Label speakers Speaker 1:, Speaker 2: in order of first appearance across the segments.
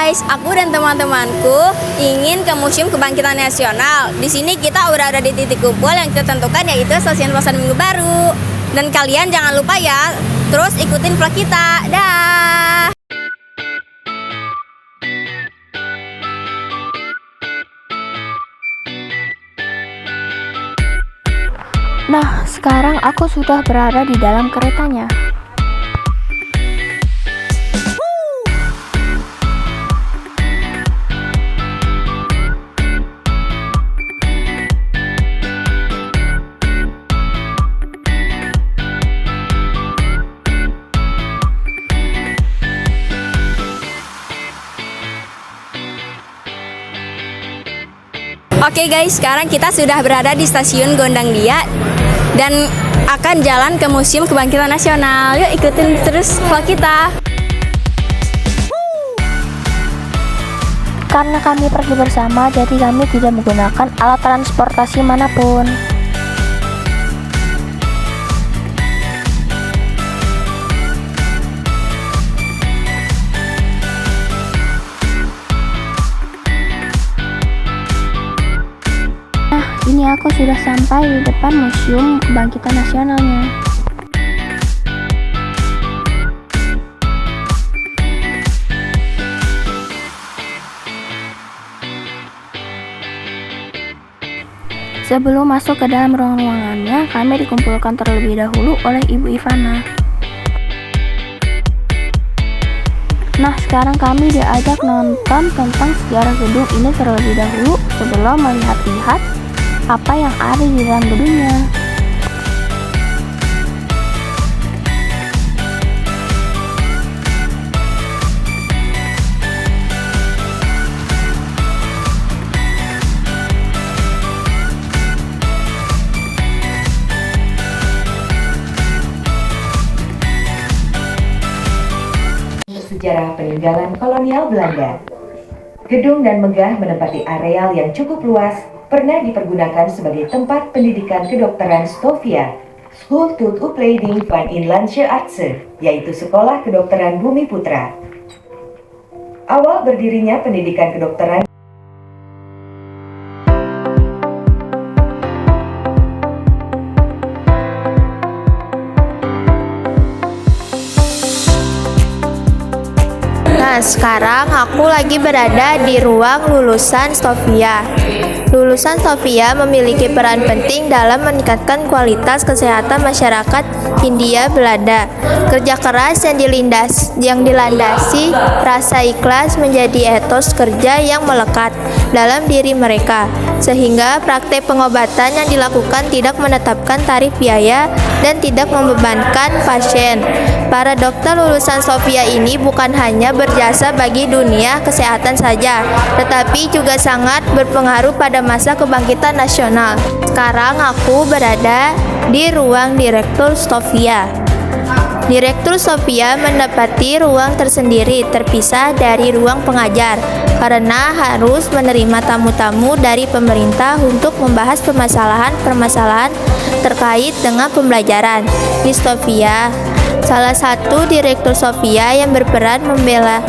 Speaker 1: guys, aku dan teman-temanku ingin ke Museum Kebangkitan Nasional. Di sini kita udah ada di titik kumpul yang kita tentukan, yaitu Stasiun Pasar Minggu Baru. Dan kalian jangan lupa ya, terus ikutin vlog kita. Dah.
Speaker 2: Nah, sekarang aku sudah berada di dalam keretanya.
Speaker 1: Oke guys, sekarang kita sudah berada di Stasiun Gondangdia dan akan jalan ke Museum Kebangkitan Nasional. Yuk ikutin terus vlog kita.
Speaker 2: Karena kami pergi bersama, jadi kami tidak menggunakan alat transportasi manapun. Ini aku sudah sampai di depan Museum Kebangkitan Nasionalnya. Sebelum masuk ke dalam ruang-ruangannya, kami dikumpulkan terlebih dahulu oleh Ibu Ivana. Nah, sekarang kami diajak nonton tentang sejarah gedung ini terlebih dahulu sebelum melihat-lihat apa yang ada di dalam gedungnya.
Speaker 3: Sejarah peninggalan kolonial Belanda. Gedung dan megah menempati areal yang cukup luas, pernah dipergunakan sebagai tempat pendidikan kedokteran Sofia, School tot Opleiding van Inlandse Artsen, yaitu Sekolah Kedokteran Bumi Putra. Awal berdirinya pendidikan kedokteran
Speaker 4: Nah, sekarang aku lagi berada di ruang lulusan Sofia. Lulusan Sofia memiliki peran penting dalam meningkatkan kualitas kesehatan masyarakat Hindia Belanda. Kerja keras yang dilandasi rasa ikhlas menjadi etos kerja yang melekat dalam diri mereka, sehingga praktek pengobatan yang dilakukan tidak menetapkan tarif biaya dan tidak membebankan pasien. Para dokter lulusan Sofia ini bukan hanya berjasa bagi dunia kesehatan saja, tetapi juga sangat berpengaruh pada masa kebangkitan nasional. Sekarang aku berada di ruang Direktur Sofia. Direktur Sofia menempati ruang tersendiri terpisah dari ruang pengajar karena harus menerima tamu-tamu dari pemerintah untuk membahas permasalahan-permasalahan terkait dengan pembelajaran di Sofia. Salah satu Direktur Sofia yang berperan membela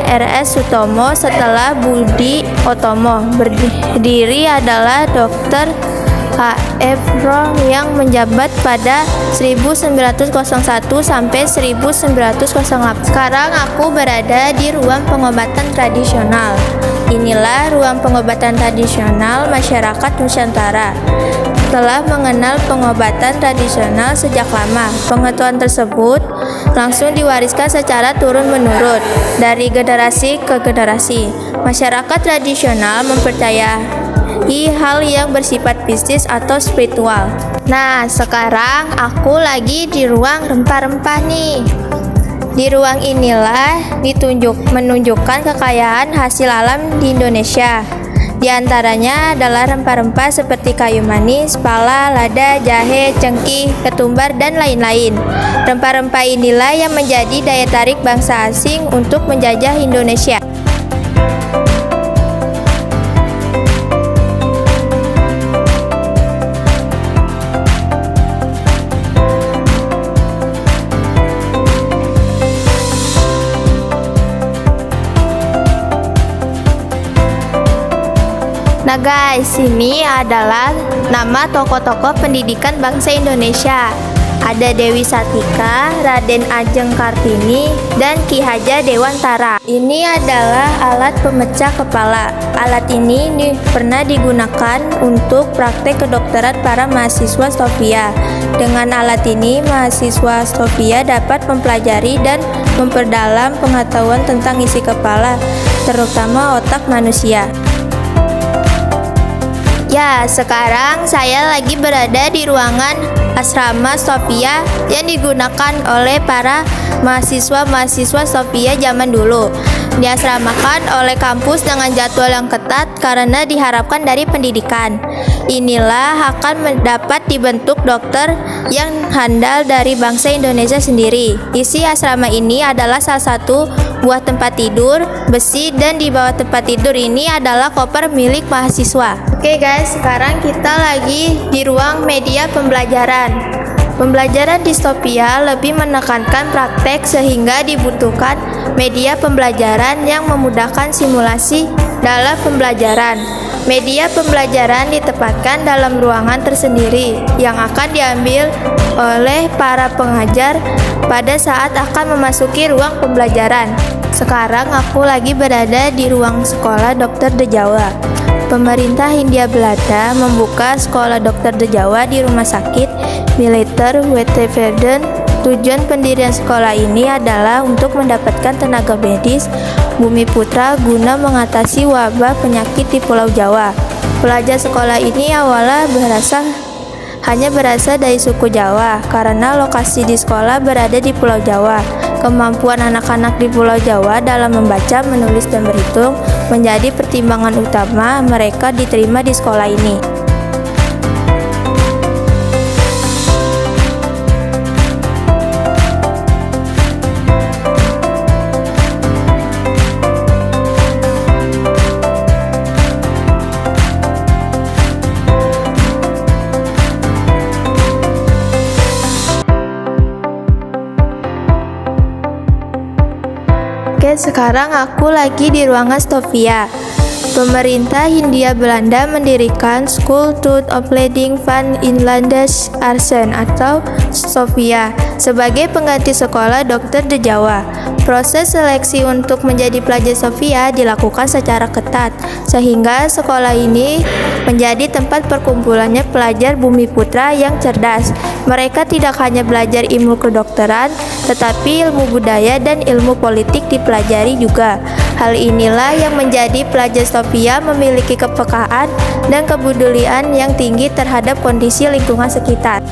Speaker 4: RS Sutomo setelah Budi Otomo berdiri adalah Dr. H.F. Roh yang menjabat pada 1901 sampai 1908. Sekarang aku berada di ruang pengobatan tradisional. Inilah ruang pengobatan tradisional masyarakat Nusantara. Telah mengenal pengobatan tradisional sejak lama. Pengetahuan tersebut langsung diwariskan secara turun-menurun dari generasi ke generasi. Masyarakat tradisional mempercayai hal yang bersifat mistis atau spiritual. Nah, sekarang aku lagi di ruang rempah-rempah nih. Di ruang inilah menunjukkan kekayaan hasil alam di Indonesia. Di antaranya adalah rempah-rempah seperti kayu manis, pala, lada, jahe, cengkih, ketumbar, dan lain-lain. Rempah-rempah inilah yang menjadi daya tarik bangsa asing untuk menjajah Indonesia. Nah guys, ini adalah nama tokoh-tokoh pendidikan bangsa Indonesia. Ada Dewi Sartika, Raden Ajeng Kartini, dan Ki Hajar Dewantara. Ini adalah alat pemecah kepala. Alat ini pernah digunakan untuk praktek kedokteran para mahasiswa Sofia. Dengan alat ini, mahasiswa Sofia dapat mempelajari dan memperdalam pengetahuan tentang isi kepala, terutama otak manusia. Ya, sekarang saya lagi berada di ruangan asrama Sofia yang digunakan oleh para mahasiswa-mahasiswa Sofia zaman dulu. Diasramakan oleh kampus dengan jadwal yang ketat karena diharapkan dari pendidikan. Inilah akan mendapat dibentuk dokter yang handal dari bangsa Indonesia sendiri. Isi asrama ini adalah salah satu buah tempat tidur besi, dan di bawah tempat tidur ini adalah koper milik mahasiswa. Oke guys, sekarang kita lagi di ruang media pembelajaran. Pembelajaran distopia lebih menekankan praktek sehingga dibutuhkan media pembelajaran yang memudahkan simulasi dalam pembelajaran. Media pembelajaran ditempatkan dalam ruangan tersendiri yang akan diambil oleh para pengajar pada saat akan memasuki ruang pembelajaran. Sekarang aku lagi berada di ruang sekolah Dr. De Jawa. Pemerintah Hindia Belanda membuka sekolah Dr. De Jawa di Rumah Sakit Militer Witwatersrand. Tujuan pendirian sekolah ini adalah untuk mendapatkan tenaga medis Bumi Putra guna mengatasi wabah penyakit di Pulau Jawa. Pelajar sekolah ini awalnya hanya berasal dari suku Jawa karena lokasi di sekolah berada di Pulau Jawa. Kemampuan anak-anak di Pulau Jawa dalam membaca, menulis, dan berhitung menjadi pertimbangan utama mereka diterima di sekolah ini. Oke, sekarang aku lagi di ruangan Sofia. Pemerintah Hindia Belanda mendirikan School to Opleiding van Inlanders Artsen atau Sofia sebagai pengganti sekolah Dr. De Jawa. Proses seleksi untuk menjadi pelajar Sofia dilakukan secara ketat, sehingga sekolah ini menjadi tempat perkumpulannya pelajar Bumi Putra yang cerdas. Mereka tidak hanya belajar ilmu kedokteran, tetapi ilmu budaya dan ilmu politik dipelajari juga. Hal inilah yang menjadi pelajar Sofia memiliki kepekaan dan kepedulian yang tinggi terhadap kondisi lingkungan sekitar.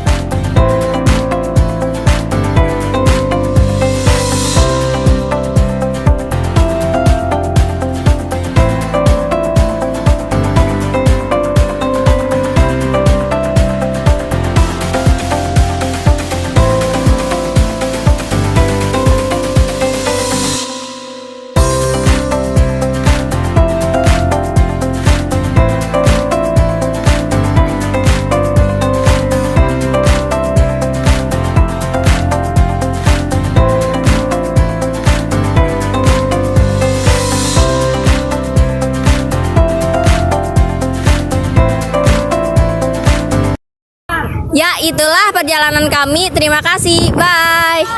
Speaker 1: Ya, itulah perjalanan kami. Terima kasih. Bye.